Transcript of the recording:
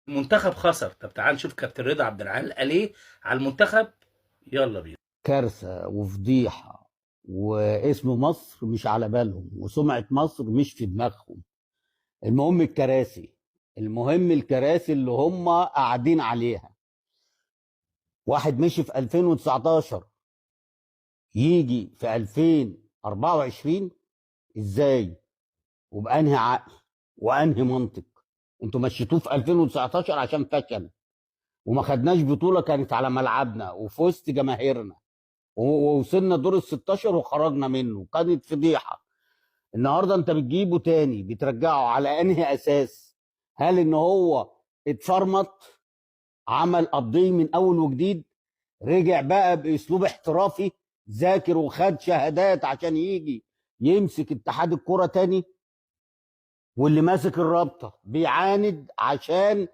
المنتخب خسر. طب تعال نشوف كابتن رضا عبد العال قال ايه على المنتخب. يلا بينا. كارثة وفضيحة، واسم مصر مش على بالهم، وسمعة مصر مش في دماغهم. المهم الكراسي، المهم الكراسي اللي هم قاعدين عليها. واحد مشي في 2019 يجي في 2024؟ ازاي؟ وبأنهي عقل وأنهي منطق؟ انتوا مشيتوه في 2019 عشان فشل، وما خدناش بطولة كانت على ملعبنا وفي وسط جماهيرنا، ووصلنا دور ال 16 وخرجنا منه، كانت فضيحة. النهارده انت بتجيبه تاني بترجعه على انهي اساس؟ هل ان هو اتفرمط، عمل قضيه من اول وجديد، رجع بقى باسلوب احترافي، ذاكر وخد شهادات عشان يجي يمسك اتحاد الكرة تاني؟ واللي ماسك الرابطة بيعاند عشان